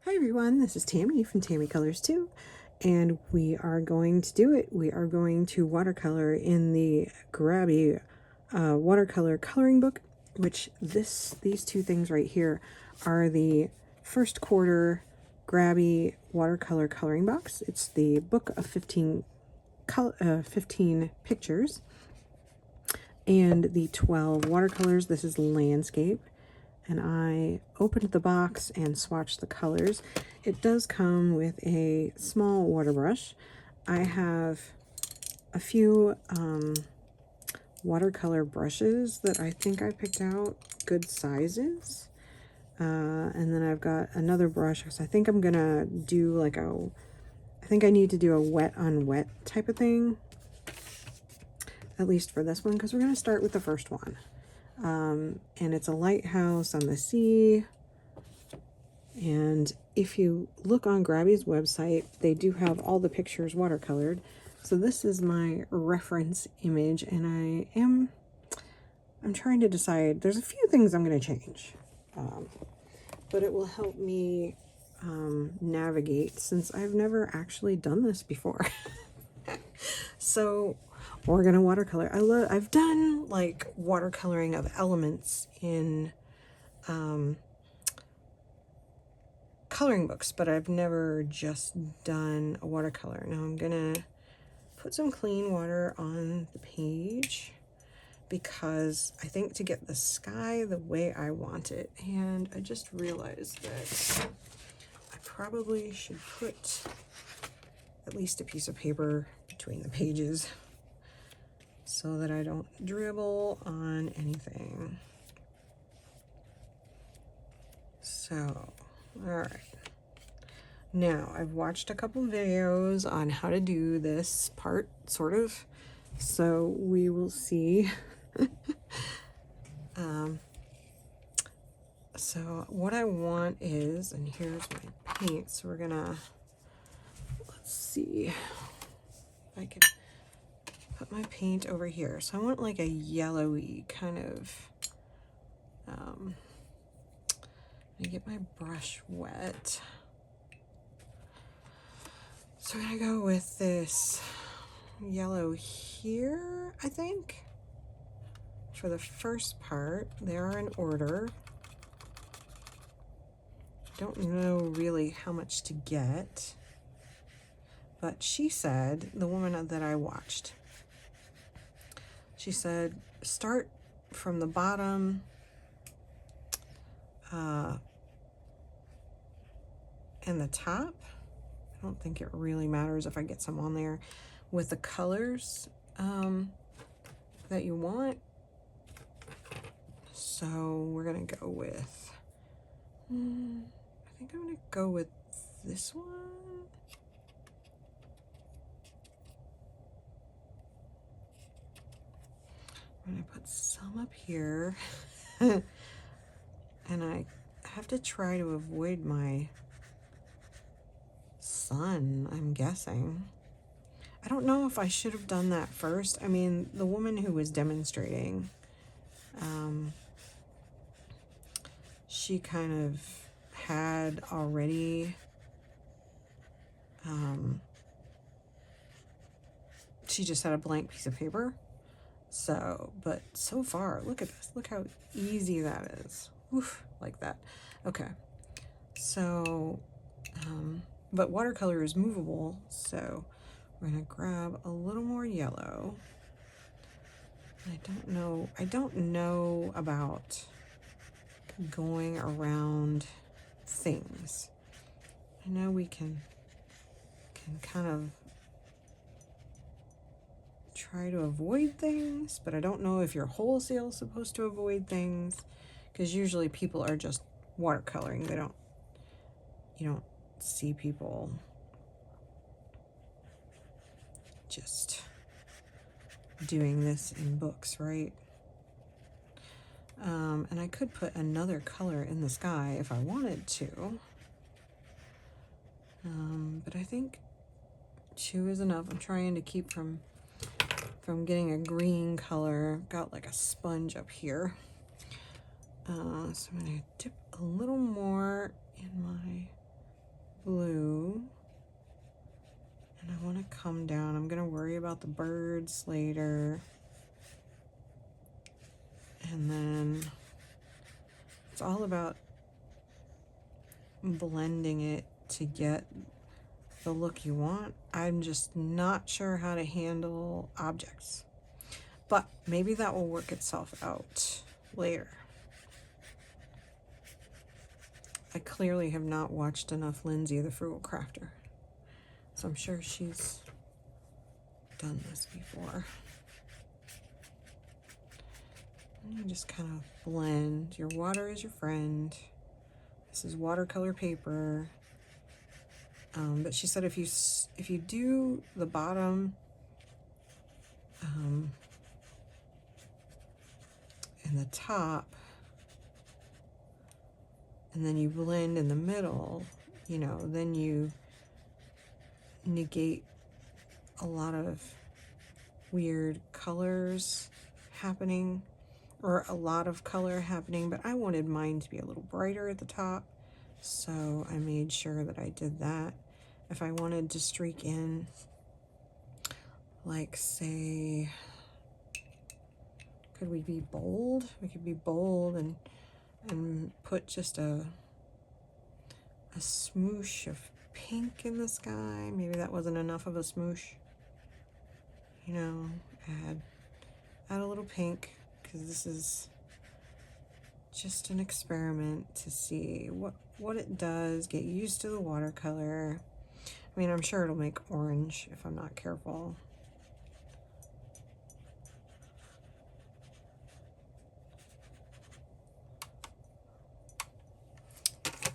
Hi everyone, this is Tammy from Tammy Colors 2, and we are going to do it. We are going to watercolor in the Grabie watercolor coloring book, which these two things right here are the first quarter Grabie watercolor coloring box. It's the book of 15 pictures and the 12 watercolors. This is landscape. And I opened the box and swatched the colors. It does come with a small water brush. I have a few watercolor brushes that I think I picked out good sizes. And then I've got another brush because I think I'm gonna do like I think I need to do a wet on wet type of thing, at least for this one, because we're gonna start with the first one. And it's a lighthouse on the sea. And if you look on Grabie's website, they do have all the pictures watercolored. So this is my reference image, and I'm trying to decide. There's a few things I'm going to change, but it will help me navigate since I've never actually done this before. So we're gonna watercolor. I've done like watercoloring of elements in coloring books, but I've never just done a watercolor. Now I'm gonna put some clean water on the page because I think to get the sky the way I want it, and I just realized that I probably should put at least a piece of paper between the pages so that I don't dribble on anything. So, all right. Now, I've watched a couple videos on how to do this part, sort of, so we will see. So what I want is, and here's my paint, so we're gonna, let's see if I can put my paint over here. So I want like a yellowy kind of, let me get my brush wet. So I'm gonna go with this yellow here, I think. For the first part, they are in order. Don't know really how much to get, but she said, the woman that I watched, she said, start from the bottom and the top. I don't think it really matters if I get some on there with the colors that you want. So we're gonna go with, I think I'm gonna go with this one. I'm gonna put some up here. And I have to try to avoid my sun, I'm guessing. I don't know if I should have done that first. I mean, the woman who was demonstrating, she kind of had already, she just had a blank piece of paper. So, but so far, look at this. Look how easy that is. Oof, like that. Okay. So, but watercolor is movable, so we're gonna grab a little more yellow. I don't know about going around things. I know we can kind of try to avoid things, but I don't know if you're wholesale supposed to avoid things, because usually people are just watercoloring. You don't see people just doing this in books, right? And I could put another color in the sky if I wanted to. But I think 2 is enough. I'm trying to keep from getting a green color. Got like a sponge up here. So I'm gonna dip a little more in my blue. And I want to come down. I'm going to worry about the birds later. And then it's all about blending it to get the look you want. I'm just not sure how to handle objects, but maybe that will work itself out later. I clearly have not watched enough Lindsay the Frugal Crafter, so I'm sure she's done this before. And you just kind of blend. Your water is your friend. This is watercolor paper. But she said if you do the bottom and the top, and then you blend in the middle, you know, then you negate a lot of weird colors happening, or a lot of color happening, but I wanted mine to be a little brighter at the top, so I made sure that I did that. If I wanted to streak in, like, say, could we be bold? We could be bold and put just a smoosh of pink in the sky. Maybe that wasn't enough of a smoosh. You know, add a little pink, because this is just an experiment to see what it does. Get used to the watercolor. I mean, I'm sure it'll make orange if I'm not careful.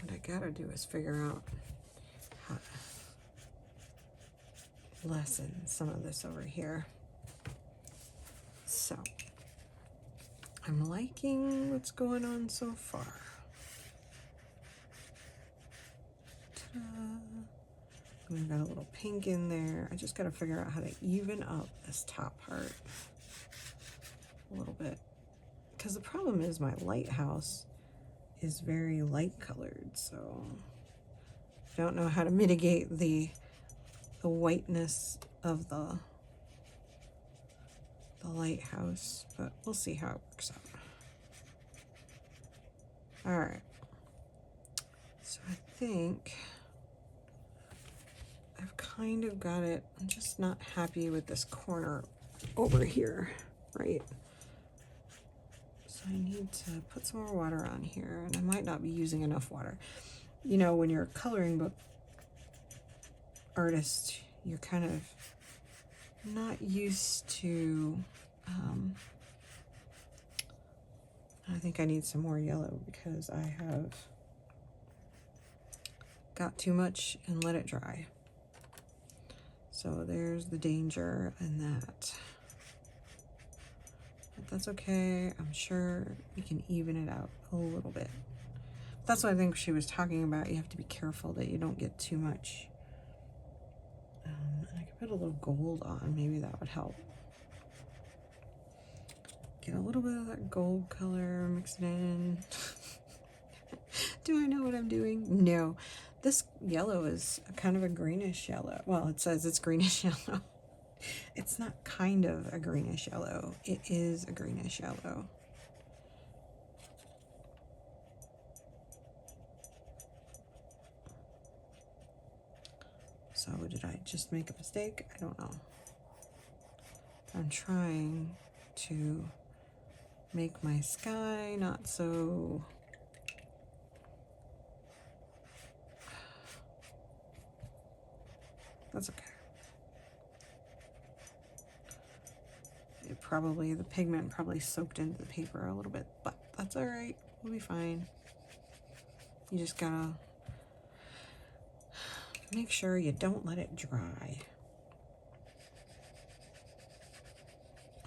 What I gotta do is figure out how to lessen some of this over here. So, I'm liking what's going on so far. Ta-da. We've got a little pink in there. I just got to figure out how to even up this top part a little bit. Because the problem is my lighthouse is very light colored, so I don't know how to mitigate the whiteness of the lighthouse, but we'll see how it works out. All right. So I think I've kind of got it. I'm just not happy with this corner over here, right? So I need to put some more water on here, and I might not be using enough water. You know, when you're a coloring book artist, you're kind of not used to, I think I need some more yellow because I have got too much and let it dry. So there's the danger in that. But that's okay. I'm sure we can even it out a little bit. That's what I think she was talking about. You have to be careful that you don't get too much. And I could put a little gold on. Maybe that would help. Get a little bit of that gold color, mix it in. Do I know what I'm doing? No. This yellow is kind of a greenish yellow. Well, it says it's greenish yellow. It's not kind of a greenish yellow. It is a greenish yellow. So did I just make a mistake? I don't know. I'm trying to make my sky not so... That's okay. It probably, the pigment probably soaked into the paper a little bit, but that's all right. We'll be fine. You just gotta make sure you don't let it dry.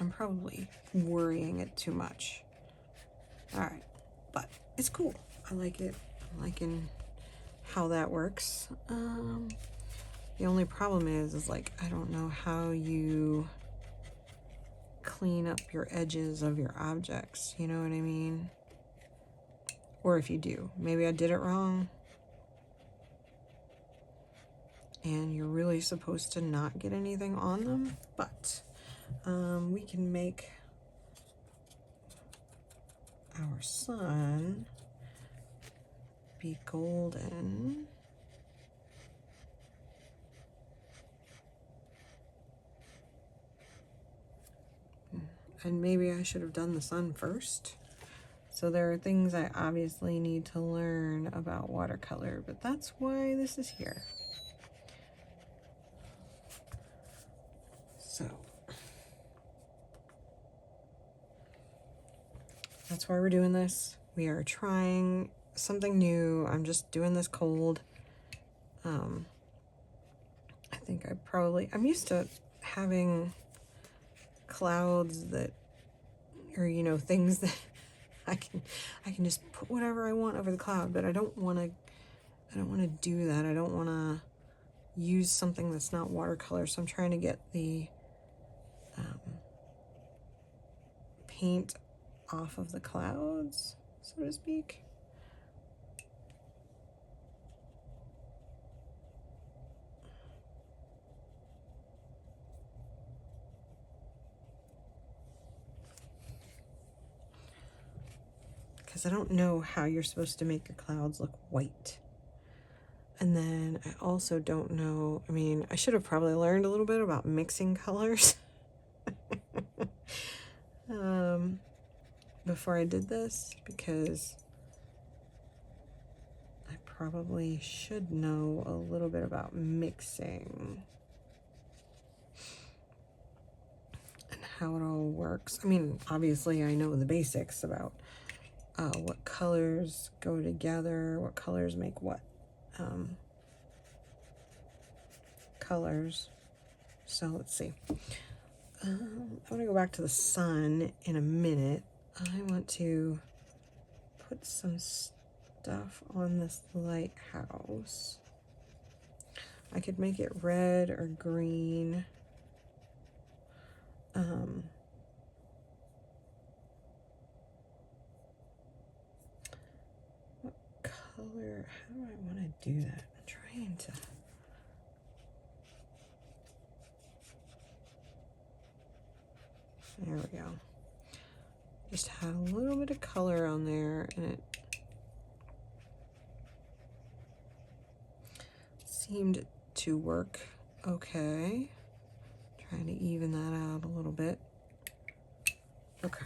I'm probably worrying it too much. All right, but it's cool. I like it. I'm liking how that works. The only problem is like, I don't know how you clean up your edges of your objects. You know what I mean? Or if you do, maybe I did it wrong. and you're really supposed to not get anything on them, but we can make our sun be golden. And maybe I should have done the sun first. So there are things I obviously need to learn about watercolor, but that's why this is here. So that's why we're doing this. We are trying something new. I'm just doing this cold. I think I'm used to having clouds that, or you know, things that I can just put whatever I want over the cloud, but I don't want to do that. I don't want to use something that's not watercolor, so I'm trying to get the paint off of the clouds, so to speak. Because I don't know how you're supposed to make your clouds look white. And then I also don't know, I mean, I should have probably learned a little bit about mixing colors before I did this, because I probably should know a little bit about mixing and how it all works. I mean, obviously I know the basics about what colors go together, what colors make what colors. So let's see. I'm gonna go back to the sun in a minute. I want to put some stuff on this lighthouse. I could make it red or green. What color? How do I want to do that? I'm trying to. There we go. Just had a little bit of color on there, and it seemed to work okay. Trying to even that out a little bit. Okay.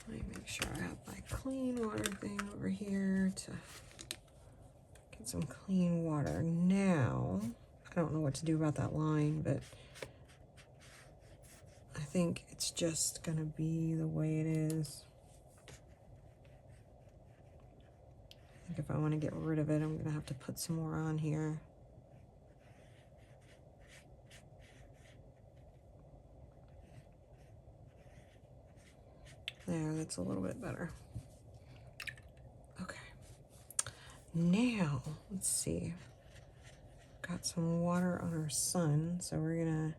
Let me make sure I have my clean water thing over here to get some clean water. Now, I don't know what to do about that line, but I think it's just gonna be the way it is. I think if I want to get rid of it, I'm gonna have to put some more on here. There, that's a little bit better. Okay. Now, let's see. Got some water on our sun, so we're gonna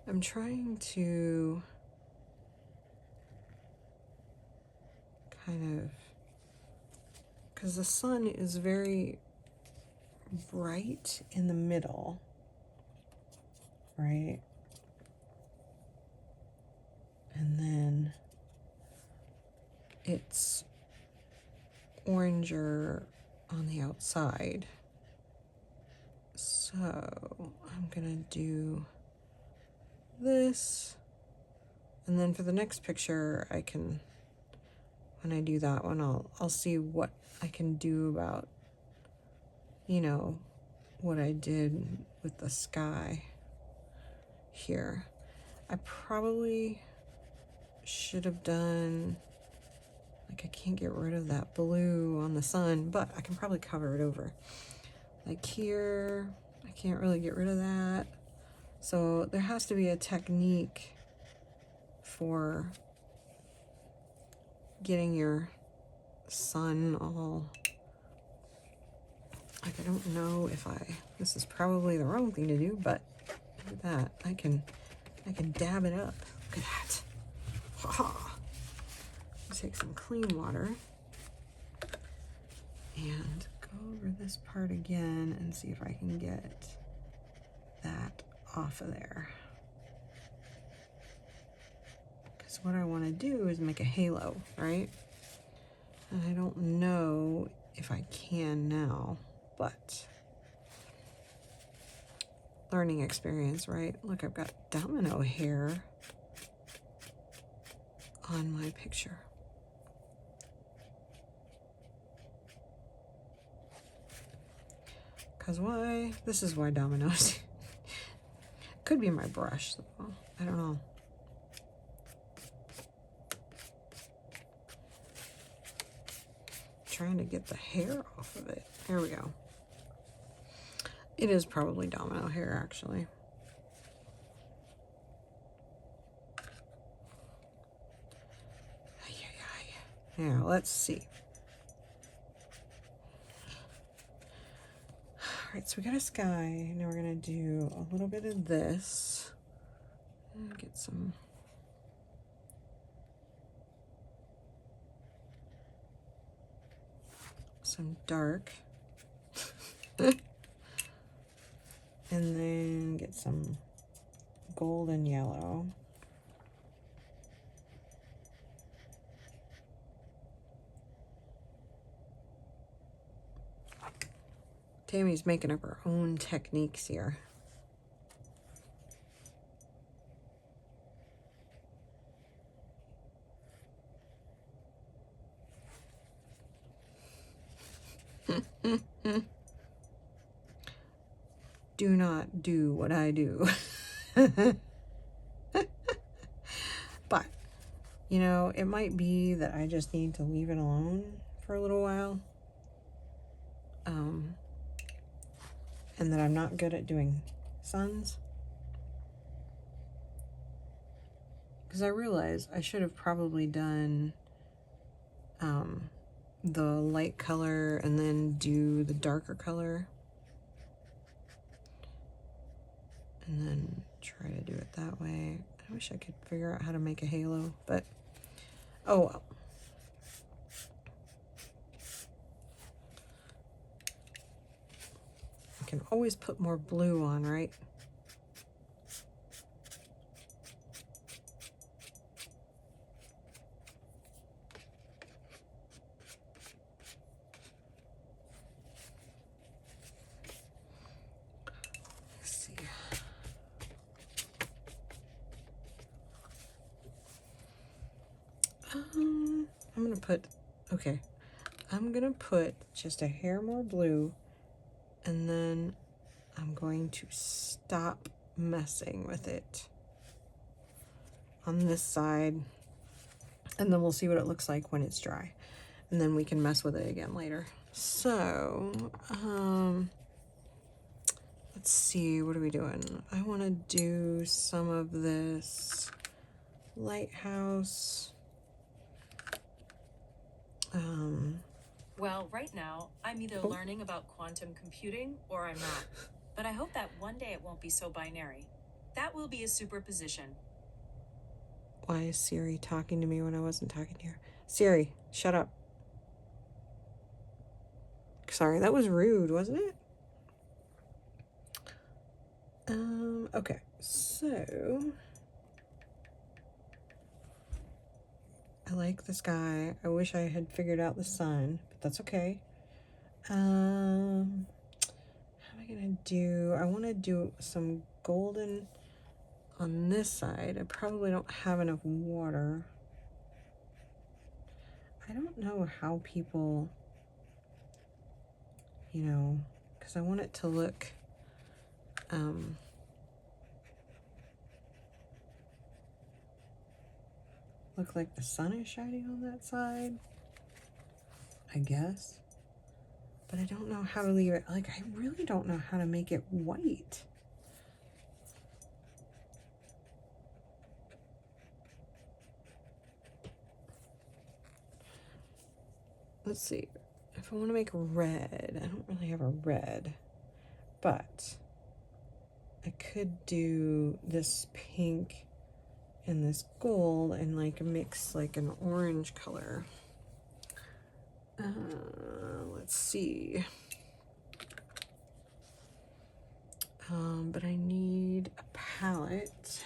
I'm trying to kind of, because the sun is very bright in the middle, right? And then it's oranger on the outside. So I'm gonna do this, and then for the next picture I can, when I do that one, I'll see what I can do about, you know, what I did with the sky here. I probably should have done, like, I can't get rid of that blue on the sun, but I can probably cover it over. Like here, I can't really get rid of that. So there has to be a technique for getting your sun all, like, I don't know if this is probably the wrong thing to do, but look at that. I can dab it up. Look at that. Ha-ha. Take some clean water. And go over this part again and see if I can get that off of there. Because what I want to do is make a halo, right? And I don't know if I can now, but learning experience, right? Look, I've got domino hair on my picture. Because why? This is why dominoes. Could be my brush, though. I don't know. Trying to get the hair off of it. There we go. It is probably domino hair, actually. Now, let's see. All right, so we got a sky. Now we're gonna do a little bit of this. And get some dark. And then get some gold and yellow. Tammy's making up her own techniques here. Do not do what I do. But, you know, it might be that I just need to leave it alone for a little while. And that I'm not good at doing suns. Because I realize I should have probably done the light color and then do the darker color. And then try to do it that way. I wish I could figure out how to make a halo, but oh well. I can always put more blue on, right? Let's see. I'm gonna put, okay, I'm gonna put just a hair more blue, and then I'm going to stop messing with it on this side, and then we'll see what it looks like when it's dry, and then we can mess with it again later. So, let's see, what are we doing? I want to do some of this lighthouse. Well, right now, I'm either learning about quantum computing or I'm not. But I hope that one day it won't be so binary. That will be a superposition. Why is Siri talking to me when I wasn't talking to her? Siri, shut up. Sorry, that was rude, wasn't it? Okay, so I like the sky. I wish I had figured out the sun, but that's okay. How am I gonna do? I want to do some golden on this side. I probably don't have enough water. I don't know how people, you know, because I want it to look like the sun is shining on that side, I guess. But I don't know how to leave it, like, I really don't know how to make it white. Let's see, if I want to make red, I don't really have a red, but I could do this pink and this gold and like mix like an orange color. Let's see. But I need a palette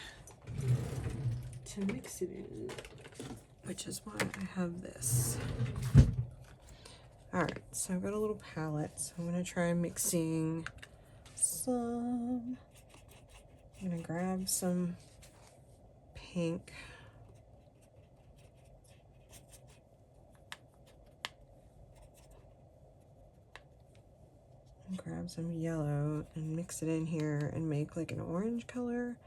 to mix it in, which is why I have this. All right, so I've got a little palette, so I'm gonna try mixing some. I'm gonna grab some pink. Grab some yellow and mix it in here and make like an orange color.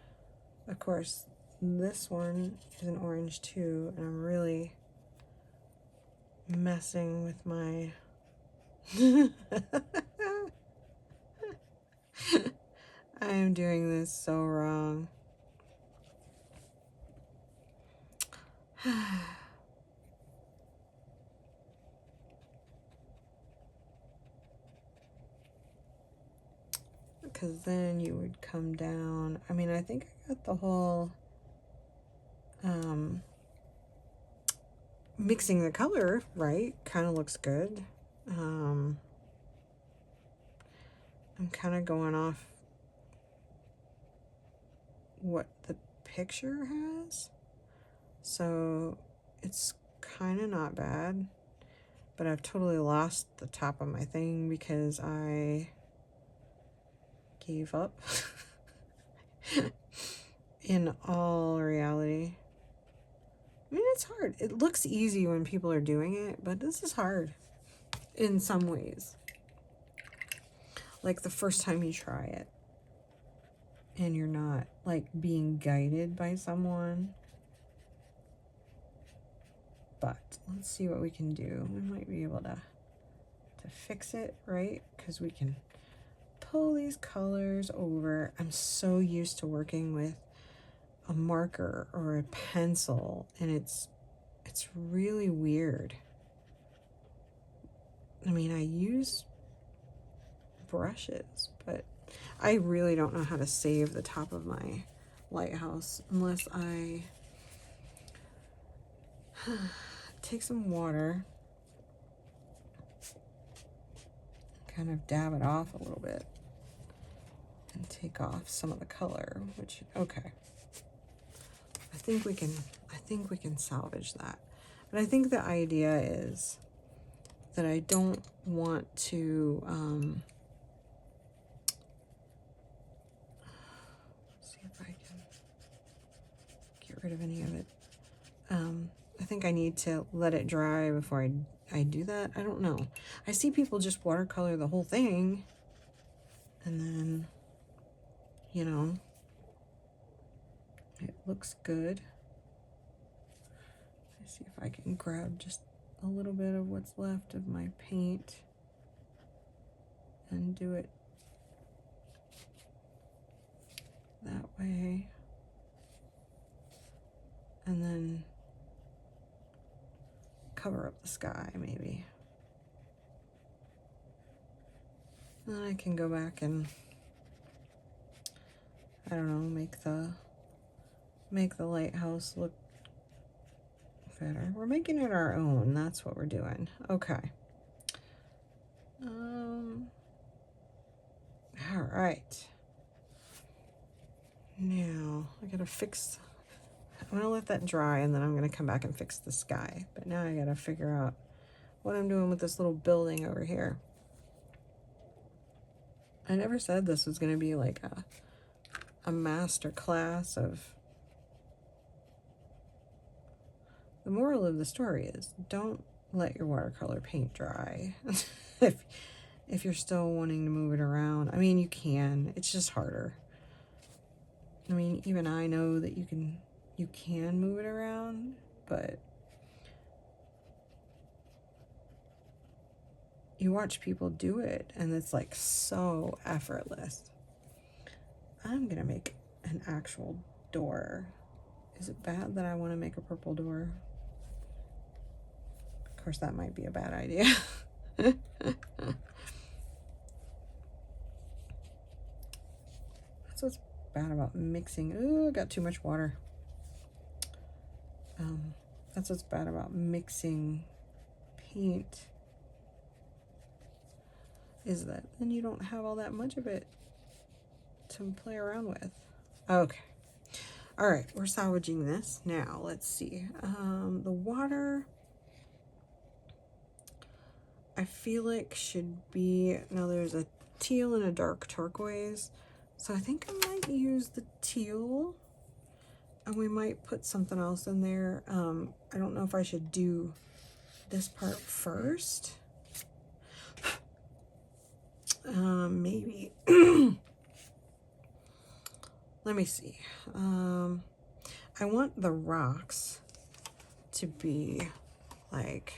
Of course, this one is an orange too, and I'm really messing with my I am doing this so wrong. Because then you would come down. I mean, I think I got the whole mixing the color right. Kind of looks good. I'm kind of going off what the picture has. So it's kind of not bad. But I've totally lost the top of my thing because I gave up. In all reality. I mean, it's hard. It looks easy when people are doing it, but this is hard in some ways. Like the first time you try it and you're not like being guided by someone. But let's see what we can do. We might be able to fix it, right? Because we can pull these colors over. I'm so used to working with a marker or a pencil, and it's really weird. I mean, I use brushes, but I really don't know how to save the top of my lighthouse unless I take some water, kind of dab it off a little bit, and take off some of the color, which, okay. I think we can salvage that. But I think the idea is that I don't want to see if I can get rid of any of it. I think I need to let it dry before I do that. I don't know. I see people just watercolor the whole thing and then, you know, it looks good. Let's see if I can grab just a little bit of what's left of my paint and do it that way. And then cover up the sky, maybe. Then I can go back and, I don't know, make the lighthouse look better. We're making it our own. That's what we're doing. Okay. All right. Now I gotta fix. I'm gonna let that dry, and then I'm gonna come back and fix the sky. But now I gotta figure out what I'm doing with this little building over here. I never said this was gonna be like a master class of. The moral of the story is don't let your watercolor paint dry. if you're still wanting to move it around. I mean, you can. It's just harder. I mean, even I know that you can move it around, but you watch people do it and it's like so effortless. I'm gonna make an actual door. Is it bad that I want to make a purple door? Of course, that might be a bad idea. That's what's bad about mixing. Ooh, I got too much water. That's what's bad about mixing paint is that then you don't have all that much of it to play around with. Okay. All right, we're salvaging this. Now, let's see. The water, I feel like should be, now there's a teal and a dark turquoise. So I think I might use the teal, and we might put something else in there. I don't know if I should do this part first. Maybe. Let me see. I want the rocks to be like,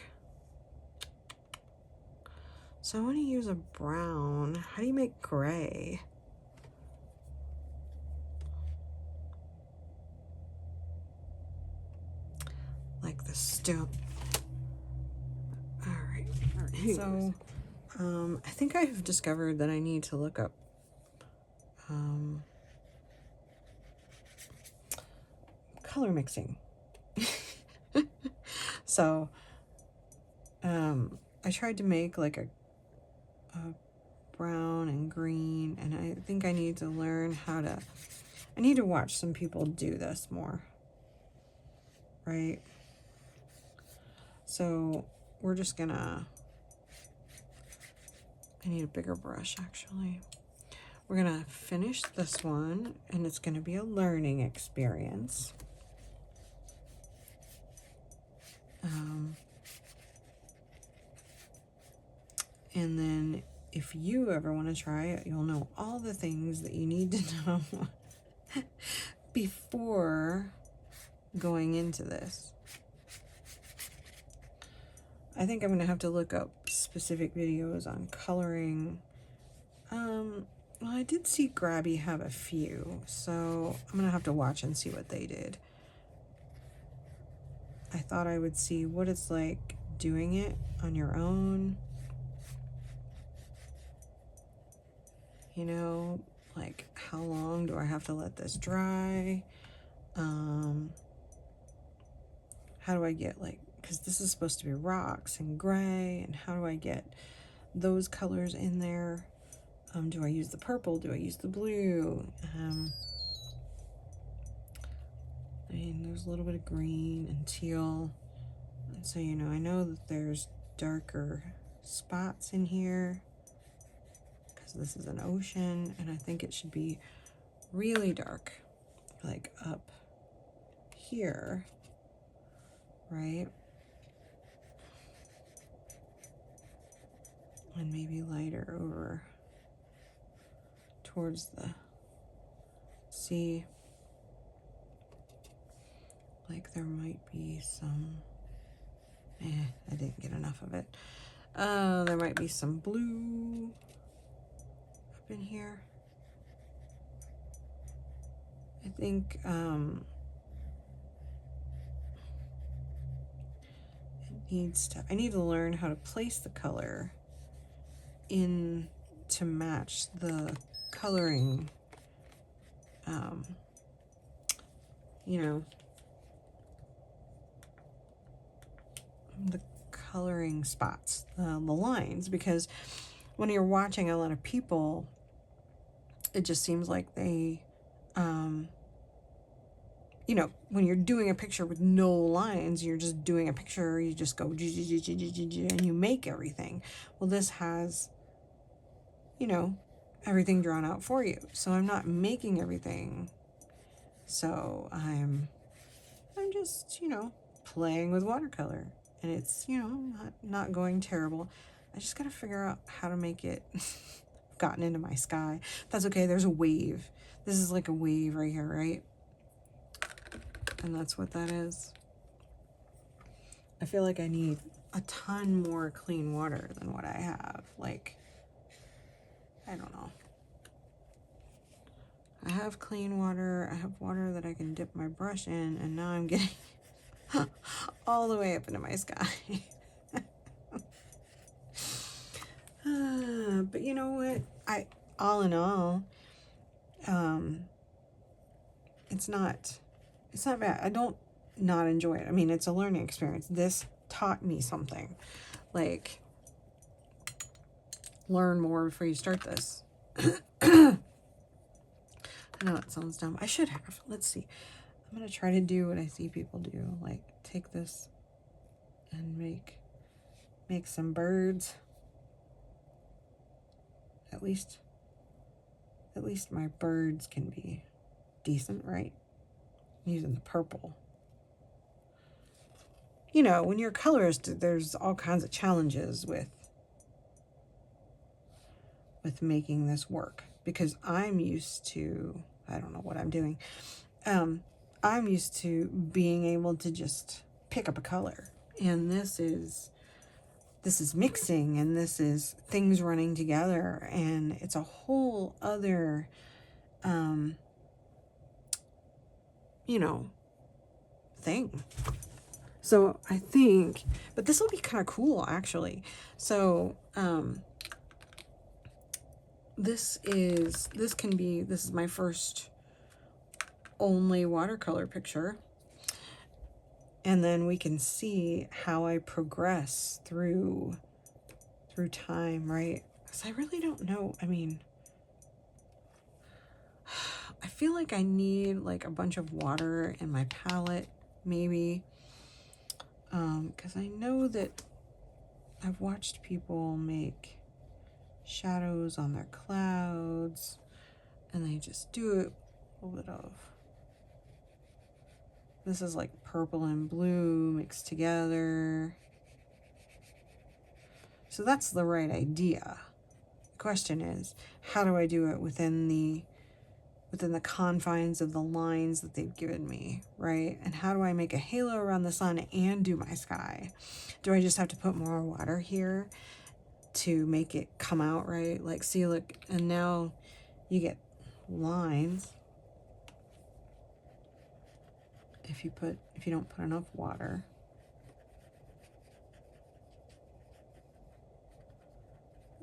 so I want to use a brown. How do you make gray? Like the stone. All right. So, I think I've discovered that I need to look up color mixing. So, I tried to make like a brown and green, and I think I need to learn how to, I need to watch some people do this more, right? So we're just gonna, I need a bigger brush actually. We're gonna finish this one, and it's gonna be a learning experience. And then if you ever want to try it, you'll know all the things that you need to know before going into this. I think I'm going to have to look up specific videos on coloring. Well, I did see Grabie have a few, so I'm going to have to watch and see what they did. I thought I would see what it's like doing it on your own. You know, like how long do I have to let this dry? How do I get like, because this is supposed to be rocks and gray, and how do I get those colors in there? Do I use the purple? Do I use the blue? I mean, there's a little bit of green and teal. And so, you know, I know that there's darker spots in here, because this is an ocean, and I think it should be really dark, like up here, right? And maybe lighter over towards the sea. Like there might be some, I didn't get enough of it. There might be some blue up in here. I think it needs to, I need to learn how to place the color in to match the coloring, you know, the coloring spots, the lines, because when you're watching a lot of people, it just seems like they, you know, when you're doing a picture with no lines, you're just doing a picture, you just go and you make everything. Well, this has, you know, everything drawn out for you. So I'm not making everything. So I'm just, you know, playing with watercolor, and it's, you know, not going terrible. I just got to figure out how to make it gotten into my sky. That's okay. There's a wave. This is like a wave right here, right? And that's what that is. I feel like I need a ton more clean water than what I have. Like, I don't know. I have clean water. I have water that I can dip my brush in, and now I'm getting all the way up into my sky. But you know what? All in all, it's not bad. I don't not enjoy it. I mean, it's a learning experience. This taught me something. Like, learn more before you start this. I know that sounds dumb. I should have. Let's see. I'm going to try to do what I see people do. Like, take this and make some birds. At least my birds can be decent, right? I'm using the purple. You know, when you're a colorist, there's all kinds of challenges with making this work, because I'm used to, I don't know what I'm doing. I'm used to being able to just pick up a color, and this is mixing, and this is things running together, and it's a whole other, you know, thing. So I think, but this will be kind of cool actually. So, this is my first only watercolor picture. And then we can see how I progress through time, right? Because I really don't know. I mean, I feel like I need like a bunch of water in my palette, maybe. Because I know that I've watched people make shadows on their clouds, and they just do it a little bit of, this is like purple and blue mixed together. So that's the right idea. The question is, how do I do it within the confines of the lines that they've given me, right? And how do I make a halo around the sun and do my sky? Do I just have to put more water here to make it come out right? Like, see, look, and now you get lines if you don't put enough water.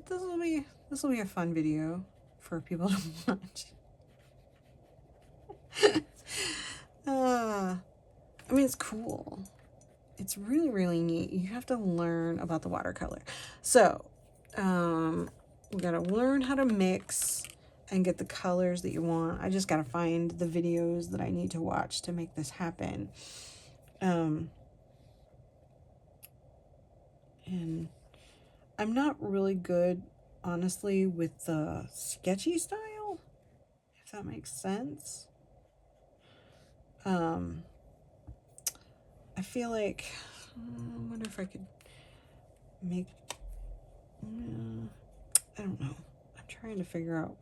This will be a fun video for people to watch. I mean, it's cool. It's really, really neat. You have to learn about the watercolor. So, we gotta learn how to mix and get the colors that you want. I just gotta find the videos that I need to watch to make this happen. And I'm not really good, honestly, with the sketchy style, if that makes sense. I feel like, I wonder if I could make, I don't know. I'm trying to figure out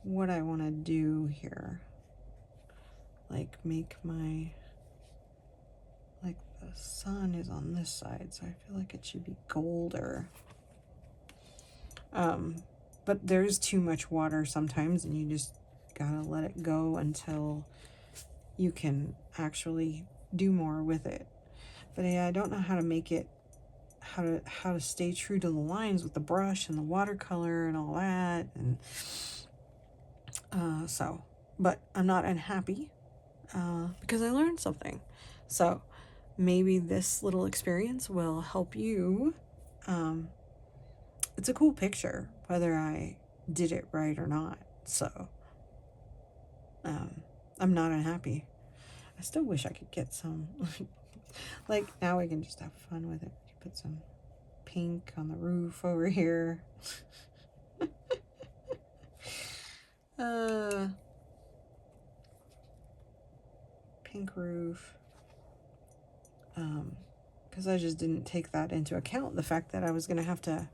what I want to do here. Like, make my, like, the sun is on this side, so I feel like it should be golder. But there's too much water sometimes, and you just gotta let it go until you can actually do more with it. But yeah, I don't know how to make it, how to stay true to the lines with the brush and the watercolor and all that. And but I'm not unhappy because I learned something. So maybe this little experience will help you. It's a cool picture, whether I did it right or not. So I'm not unhappy. I still wish I could get some, like, now we can just have fun with it. Put some pink on the roof over here. Pink roof. Because I just didn't take that into account, the fact that I was going to have to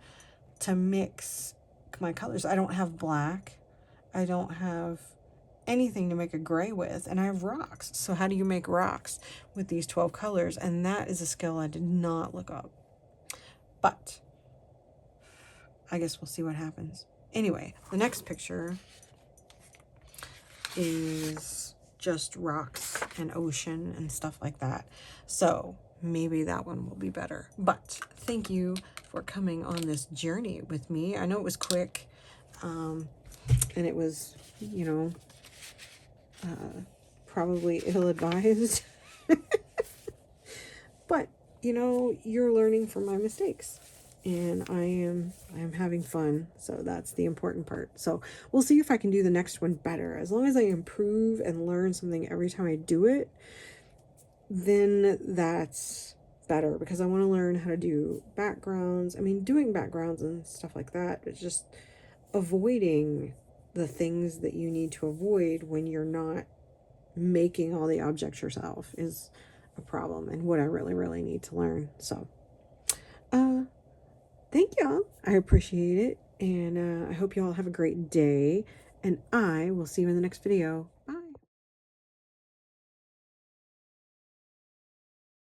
mix my colors. I don't have black. I don't have anything to make a gray with, and I have rocks. So how do you make rocks with these 12 colors? And that is a skill I did not look up. But I guess we'll see what happens. Anyway, the next picture is just rocks and ocean and stuff like that. So maybe that one will be better. But thank you for coming on this journey with me. I know it was quick, and it was, you know, probably ill-advised. But, you know, you're learning from my mistakes. and I am having fun. So that's the important part. So we'll see if I can do the next one better. As long as I improve and learn something every time I do it, then that's better, because I want to learn how to do backgrounds. I mean, doing backgrounds and stuff like that, it's just avoiding the things that you need to avoid when you're not making all the objects yourself is a problem, and what I really, really need to learn. So, thank y'all. I appreciate it. And I hope you all have a great day. And I will see you in the next video. Bye.